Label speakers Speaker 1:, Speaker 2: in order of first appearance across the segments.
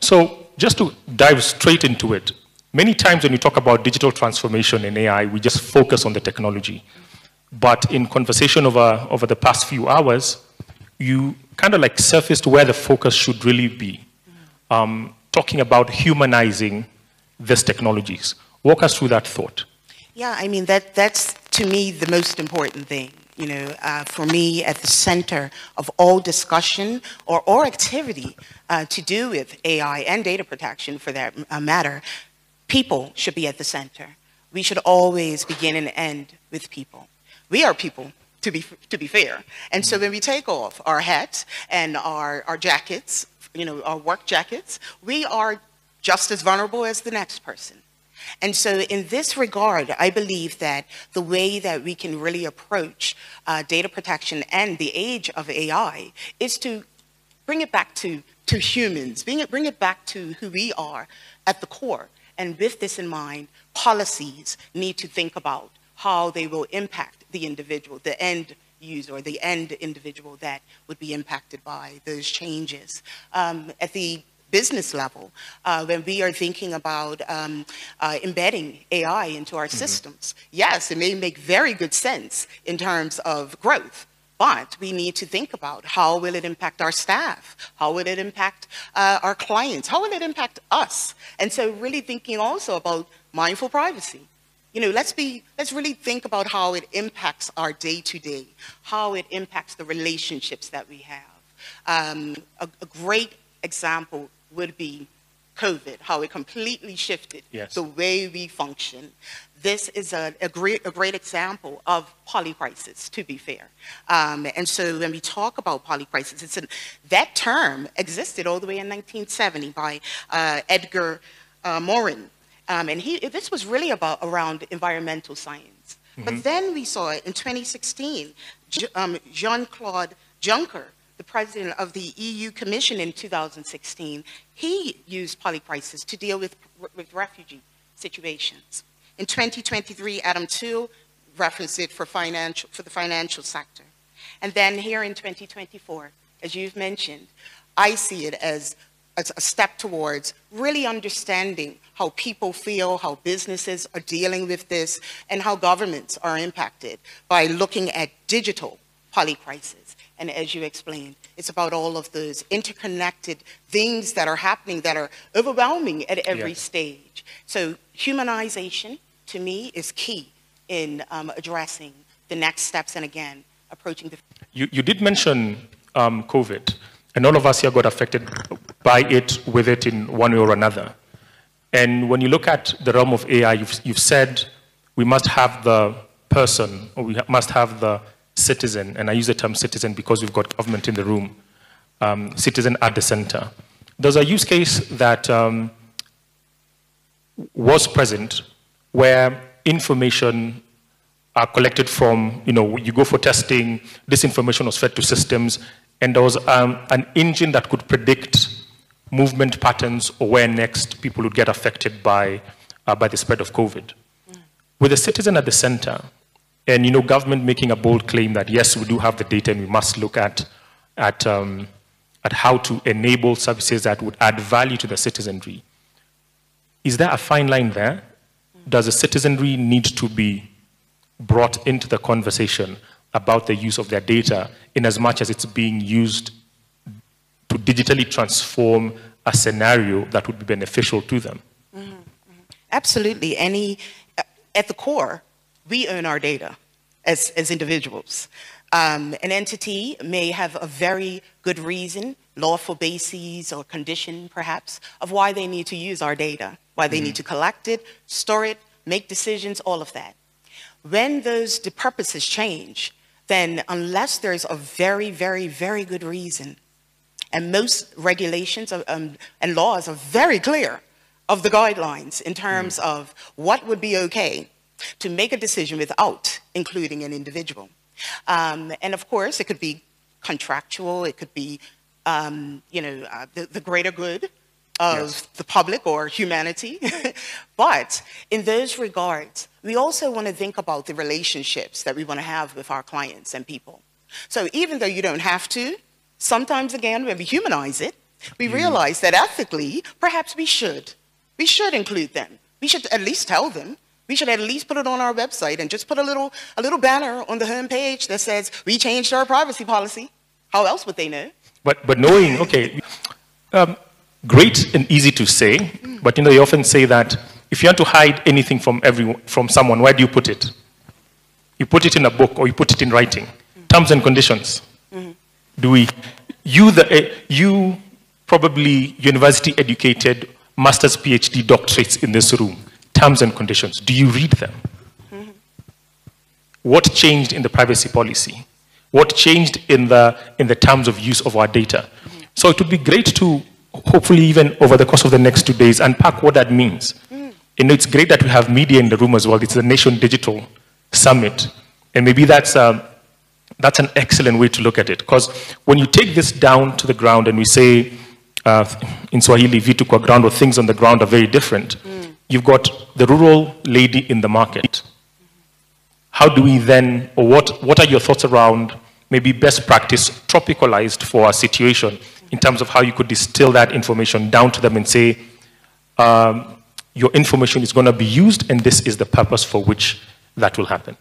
Speaker 1: So just to dive straight into it, many times when you talk about digital transformation in AI, we just focus on the technology. But in conversation over the past few hours, you kind of like surfaced where the focus should really be, talking about humanizing these technologies. Walk us through that thought.
Speaker 2: Yeah, I mean, that's to me the most important thing. You know, for me, at the center of all discussion or activity to do with AI and data protection, for that matter, people should be at the center. We should always begin and end with people. We are people, to be fair. And so when we take off our hats and our jackets, you know, our work jackets, we are just as vulnerable as the next person. And so in this regard, I believe that the way that we can really approach data protection and the age of AI is to bring it back to humans, bring it back to who we are at the core. And with this in mind, policies need to think about how they will impact the individual, the end user, or the end individual that would be impacted by those changes. At the business level, when we are thinking about embedding AI into our systems, yes, it may make very good sense in terms of growth, but we need to think about how will it impact our staff? How will it impact our clients? How will it impact us? And so really thinking also about mindful privacy. You know, let's really think about how it impacts our day-to-day, how it impacts the relationships that we have. A great example would be COVID, how it completely shifted the way we function. This is a great example of polycrisis, to be fair. And so when we talk about polycrisis, that term existed all the way in 1970 by Edgar Morin. And this was really around environmental science. But then we saw it in 2016, Jean-Claude Juncker, the president of the EU Commission in 2016, he used polycrisis to deal with refugee situations. In 2023, Adam Toole referenced it for the financial sector. And then here in 2024, as you've mentioned, I see it as a step towards really understanding how people feel, how businesses are dealing with this, and how governments are impacted by looking at digital polycrisis. And as you explained, it's about all of those interconnected things that are happening that are overwhelming at every stage. So humanization, to me, is key in addressing the next steps and, again, approaching the...
Speaker 1: You did mention COVID, and all of us here got affected by it, with it in one way or another. And when you look at the realm of AI, you've said we must have the person, or we must have the citizen, and I use the term citizen because we've got government in the room, citizen at the center. There's a use case that was present where information are collected from, you know, you go for testing, this information was fed to systems, and there was an engine that could predict movement patterns or where next people would get affected by the spread of COVID. With the citizen at the center, and, you know, government making a bold claim that, yes, we do have the data and we must look at how to enable services that would add value to the citizenry. Is there a fine line there? Does the citizenry need to be brought into the conversation about the use of their data in as much as it's being used to digitally transform a scenario that would be beneficial to them?
Speaker 2: Absolutely. At the core, we own our data as individuals. An entity may have a very good reason, lawful basis or condition perhaps, of why they need to use our data, why they need to collect it, store it, make decisions, all of that. When those purposes change, then unless there's a very, very, very good reason, and most regulations and laws are very clear of the guidelines in terms of what would be okay to make a decision without including an individual. And of course, it could be contractual, it could be the greater good of the public or humanity. But in those regards, we also want to think about the relationships that we want to have with our clients and people. So even though you don't have to, sometimes again, when we humanize it, we realized that ethically, perhaps we should. We should include them. We should at least tell them. We should at least put it on our website and just put a little banner on the home page that says, we changed our privacy policy. How else would they know?
Speaker 1: But knowing, okay, great and easy to say, but you often say that if you want to hide anything from someone, where do you put it? You put it in a book or you put it in writing. Terms and conditions. You probably university educated, master's, PhD, doctorates in this room. Terms and conditions. Do you read them? What changed in the privacy policy? What changed in the terms of use of our data? So it would be great to, hopefully even over the course of the next 2 days, unpack what that means. It's great that we have media in the room as well. It's the Nation Digital Summit. And maybe that's an excellent way to look at it. Because when you take this down to the ground and we say, in Swahili, vitu kwa ground, or things on the ground are very different, you've got the rural lady in the market. How do we then, or what are your thoughts around maybe best practice tropicalized for our situation in terms of how you could distill that information down to them and say, your information is going to be used and this is the purpose for which that will happen?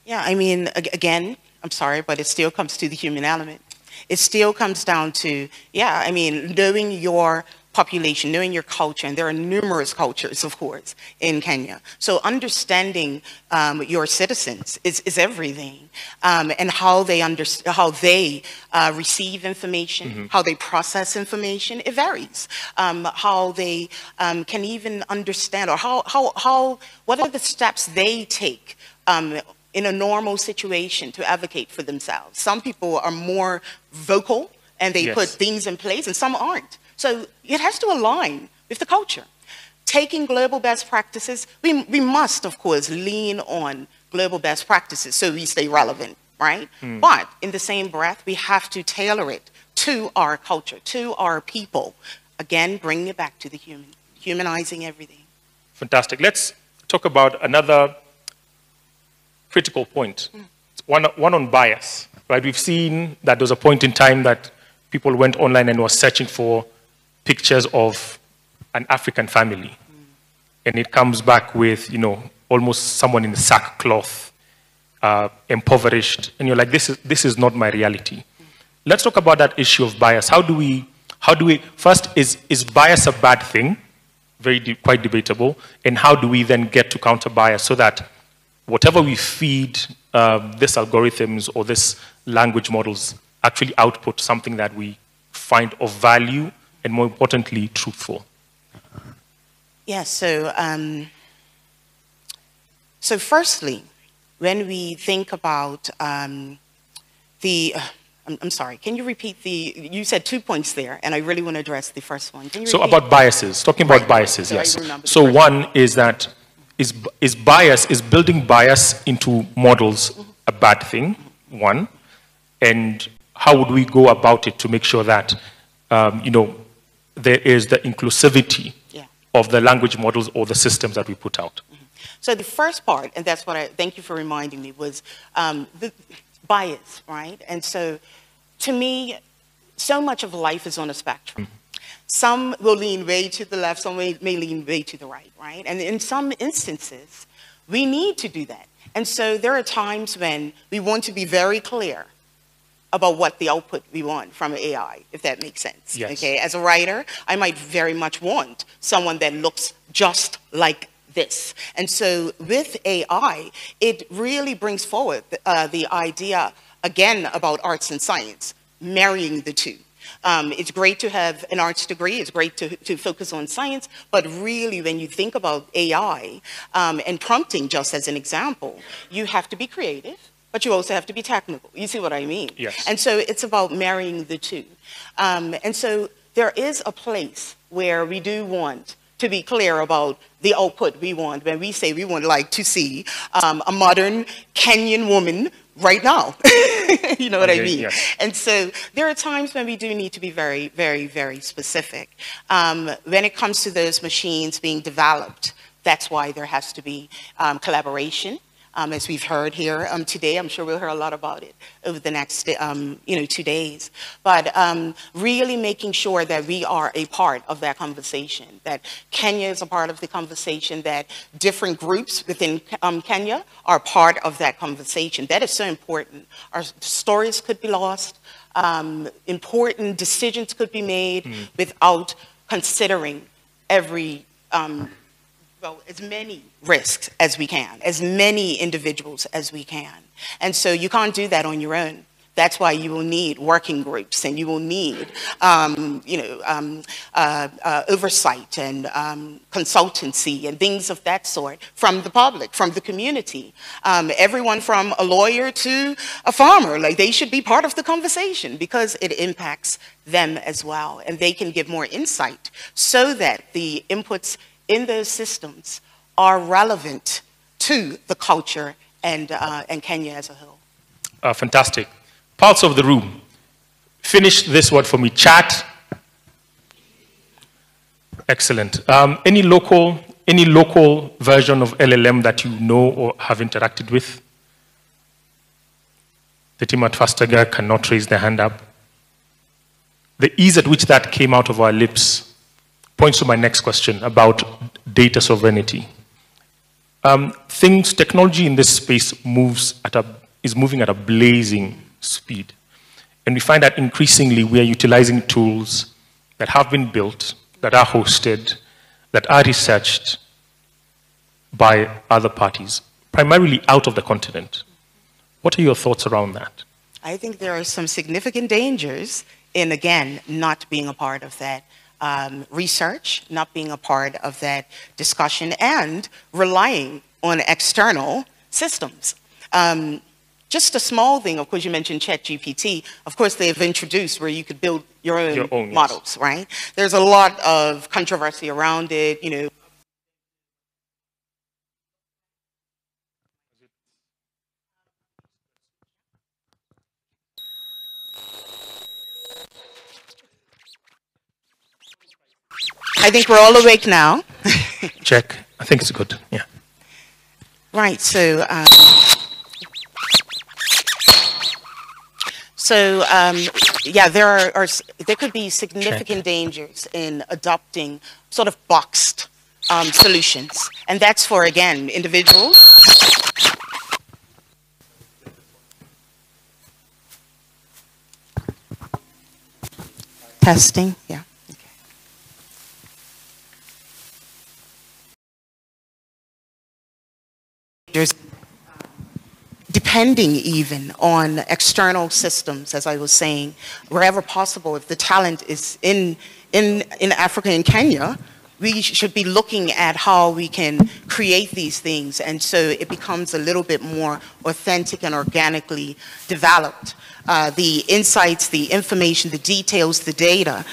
Speaker 2: Yeah, I mean, again, I'm sorry, but it still comes to the human element. It still comes down to, yeah, I mean, knowing your population, knowing your culture, and there are numerous cultures, of course, in Kenya. So understanding your citizens is everything, and how they receive information, how they process information, it varies. How they can even understand, or what are the steps they take in a normal situation to advocate for themselves. Some people are more vocal and they put things in place, and some aren't. So it has to align with the culture. Taking global best practices, we must, of course, lean on global best practices so we stay relevant, right? But in the same breath, we have to tailor it to our culture, to our people. Again, bringing it back to the human, humanizing everything.
Speaker 1: Fantastic. Let's talk about another critical point. One on bias, right? We've seen that there was a point in time that people went online and were searching for pictures of an African family. And it comes back with, almost someone in sackcloth, impoverished. And you're like, this is not my reality. Let's talk about that issue of bias. How do we, first, is bias a bad thing? Quite debatable. And how do we then get to counter bias so that whatever we feed these algorithms or this language models actually output something that we find of value and, more importantly, truthful?
Speaker 2: Yeah, so firstly, when we think about I'm sorry, can you repeat you said 2 points there, and I really want to address the first one. Can you repeat?
Speaker 1: About biases, talking about biases, yes. So one is that, is building bias into models a bad thing, one? And how would we go about it to make sure that, there is the inclusivity of the language models or the systems that we put out?
Speaker 2: So the first part, and that's what thank you for reminding me, was the bias, right? And so, to me, so much of life is on a spectrum. Some will lean way to the left, some may lean way to the right, right? And in some instances, we need to do that. And so there are times when we want to be very clear about what the output we want from AI, if that makes sense.
Speaker 1: Yes.
Speaker 2: Okay, as a writer, I might very much want someone that looks just like this. And so with AI, it really brings forward the idea, again, about arts and science, marrying the two. It's great to have an arts degree, it's great to focus on science, but really when you think about AI and prompting, just as an example, you have to be creative, but you also have to be technical. You see what I mean?
Speaker 1: Yes.
Speaker 2: And so it's about marrying the two. And so there is a place where we do want to be clear about the output we want. When we say we would like to see a modern Kenyan woman right now. You know what I mean?
Speaker 1: Yes.
Speaker 2: And so there are times when we do need to be very, very, very specific. When it comes to those machines being developed, that's why there has to be collaboration. as we've heard here today. I'm sure we'll hear a lot about it over the next 2 days. But really making sure that we are a part of that conversation, that Kenya is a part of the conversation, that different groups within Kenya are part of that conversation. That is so important. Our stories could be lost. Important decisions could be made without considering every well, as many risks as we can, as many individuals as we can. And so you can't do that on your own. That's why you will need working groups, and you will need, oversight and consultancy and things of that sort from the public, from the community. Everyone from a lawyer to a farmer, like, they should be part of the conversation because it impacts them as well, and they can give more insight so that the inputs in those systems are relevant to the culture and Kenya as a whole.
Speaker 1: Fantastic. Pulse of the room. Finish this word for me. Chat. Excellent. Any local version of LLM that you know or have interacted with? The team at Fastager cannot raise their hand up. The ease at which that came out of our lips points to my next question about data sovereignty. Technology in this space is moving at a blazing speed. And we find that increasingly we are utilizing tools that have been built, that are hosted, that are researched by other parties, primarily out of the continent. What are your thoughts around that?
Speaker 2: I think there are some significant dangers in, again, not being a part of that research, not being a part of that discussion, and relying on external systems. Just a small thing, of course, you mentioned ChatGPT. Of course, they've introduced where you could build your own models, yes. Right? There's a lot of controversy around it, you know. I think we're all awake now.
Speaker 1: Check. I think it's good. Yeah.
Speaker 2: Right. So, yeah, there could be significant dangers in adopting sort of boxed solutions, and that's for, again, individuals. Testing. Yeah. There's depending even on external systems, as I was saying, wherever possible. If the talent is in Africa and Kenya, we should be looking at how we can create these things, and so it becomes a little bit more authentic and organically developed. The insights, the information, the details, the data,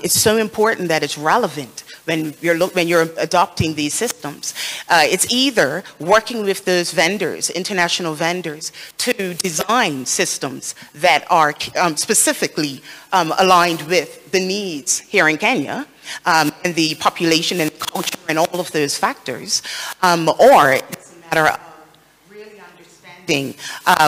Speaker 2: it's so important that it's relevant when you're adopting these systems. It's either working with those vendors, international vendors, to design systems that are specifically aligned with the needs here in Kenya, and the population and culture and all of those factors, or it's a matter of really understanding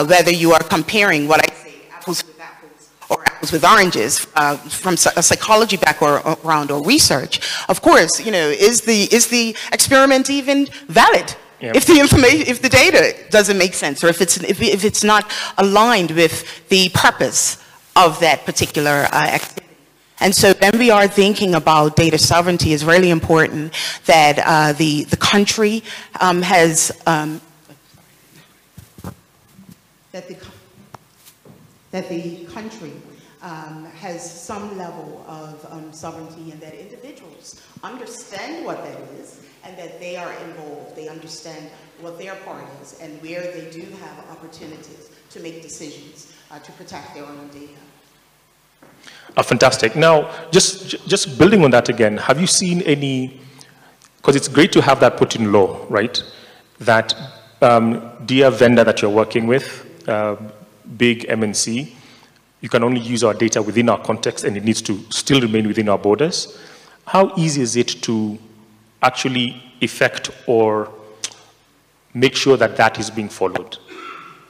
Speaker 2: whether you are comparing what I say, apples with apples or apples with oranges, from a psychology background or research. Of course, you know, is the experiment even valid? Yep. If the data doesn't make sense, or if it's not aligned with the purpose of that particular activity. And so when we are thinking about data sovereignty, it's really important that the country has has some level of sovereignty, and that individuals understand what that is, and that they are involved. They understand what their part is, and where they do have opportunities to make decisions to protect their own data.
Speaker 1: Fantastic. Now, just building on that again, have you seen any, because it's great to have that put in law, right? That dear vendor that you're working with, big MNC, you can only use our data within our context, and it needs to still remain within our borders. How easy is it to actually effect or make sure that that is being followed?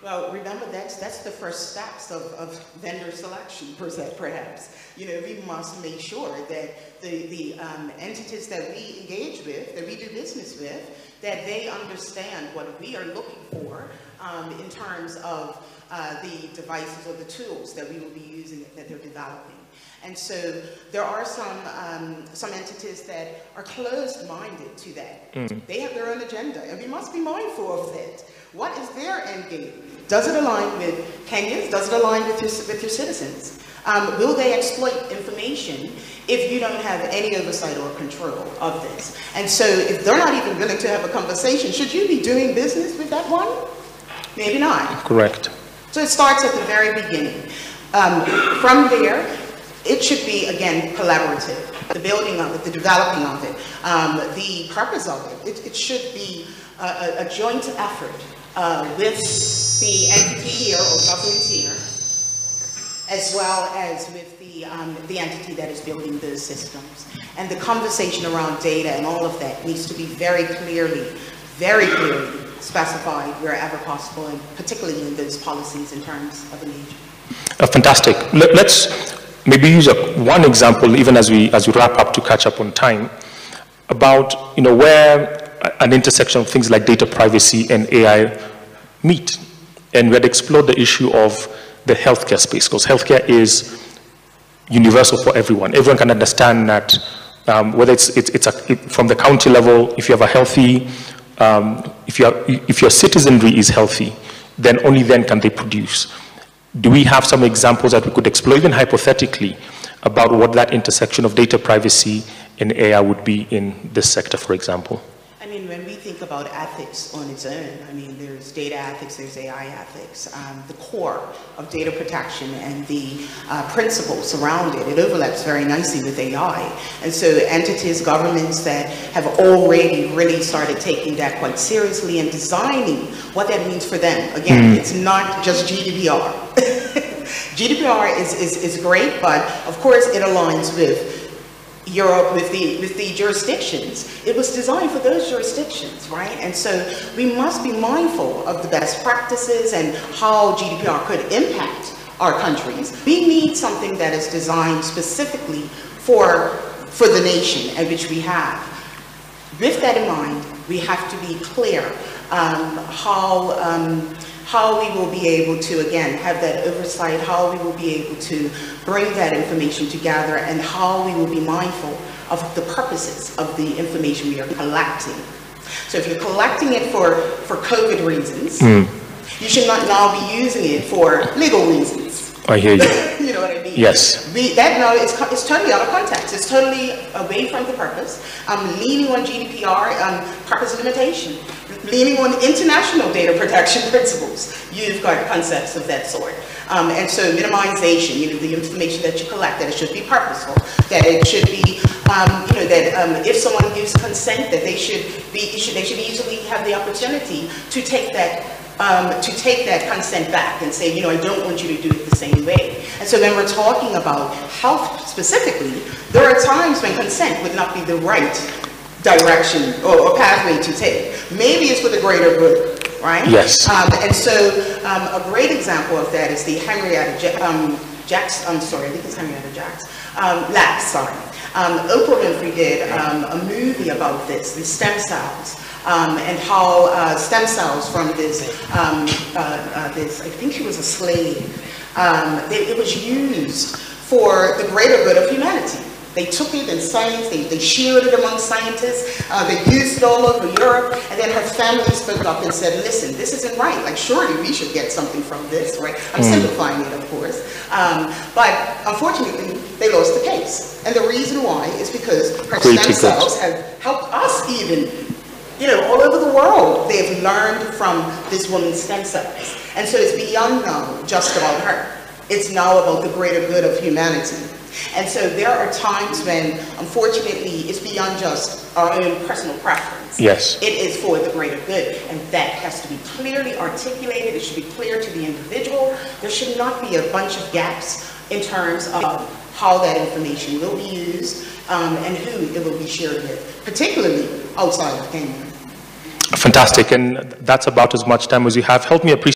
Speaker 2: Well, remember that's the first steps of vendor selection, perhaps. You know, we must make sure that the entities that we engage with, that we do business with, that they understand what we are looking for in terms of the devices or the tools that we will be using, that they're developing. And so there are some entities that are closed-minded to that. They have their own agenda, and we must be mindful of that. What is their end game? Does it align with Kenyans? Does it align with your citizens? Will they exploit information if you don't have any oversight or control of this? And so if they're not even willing to have a conversation, should you be doing business with that one? Maybe not.
Speaker 1: Correct.
Speaker 2: So it starts at the very beginning. From there, it should be, again, collaborative. The building of it, the developing of it, the purpose of it. It should be a joint effort with the entity here or government here, as well as with the entity that is building those systems. And the conversation around data and all of that needs to be very clearly specified wherever possible, and particularly in those policies in terms of engagement.
Speaker 1: Fantastic. Let's maybe use one example, even as we wrap up, to catch up on time, about where an intersection of things like data privacy and AI meet. And we had explored the issue of the healthcare space, because healthcare is universal for everyone. Everyone can understand that whether it's from the county level, if you have a healthy, if your citizenry is healthy, then only then can they produce. Do we have some examples that we could explore, even hypothetically, about what that intersection of data privacy and AI would be in this sector, for example?
Speaker 2: I mean, when we think about ethics on its own, I mean, there's data ethics, there's AI ethics. The core of data protection and the principles around it, it overlaps very nicely with AI. And so entities, governments that have already really started taking that quite seriously and designing what that means for them. Again, it's not just GDPR. GDPR is great, but of course it aligns with Europe, with the jurisdictions. It was designed for those jurisdictions, right? And so we must be mindful of the best practices and how GDPR could impact our countries. We need something that is designed specifically for the nation in which we have. With that in mind, we have to be clear how we will be able to, again, have that oversight, how we will be able to bring that information together, and how we will be mindful of the purposes of the information we are collecting. So if you're collecting it for COVID reasons, you should not now be using it for legal reasons.
Speaker 1: I hear you.
Speaker 2: You know what I mean?
Speaker 1: Yes.
Speaker 2: That now it's totally out of context. It's totally away from the purpose. Leaning on GDPR, purpose limitation. Leaning on international data protection principles. You've got concepts of that sort. And so minimization, the information that you collect, that it should be purposeful, that it should be, that if someone gives consent, that they should easily have the opportunity to take that consent back and say, I don't want you to do it the same way. And so when we're talking about health specifically, there are times when consent would not be the right direction or pathway to take. Maybe it's for the greater good, right?
Speaker 1: Yes.
Speaker 2: And so a great example of that is the Henrietta Lacks, Oprah Winfrey did a movie about this, the stem cells, and how stem cells from this, I think she was a slave, it was used for the greater good of humanity. They took it in science, they shared it among scientists, they used it all over Europe, and then her family spoke up and said, listen, this isn't right, like surely we should get something from this, right? I'm simplifying it, of course. But unfortunately, they lost the case. And the reason why is because her stem cells have helped us even, all over the world, they've learned from this woman's stem cells. And so it's beyond now just about her. It's now about the greater good of humanity. And so there are times when, unfortunately, it's beyond just our own personal preference.
Speaker 1: Yes.
Speaker 2: It is for the greater good, and that has to be clearly articulated. It should be clear to the individual. There should not be a bunch of gaps in terms of how that information will be used and who it will be shared with, particularly outside of Kenya.
Speaker 1: Fantastic, and that's about as much time as you have. Help me appreciate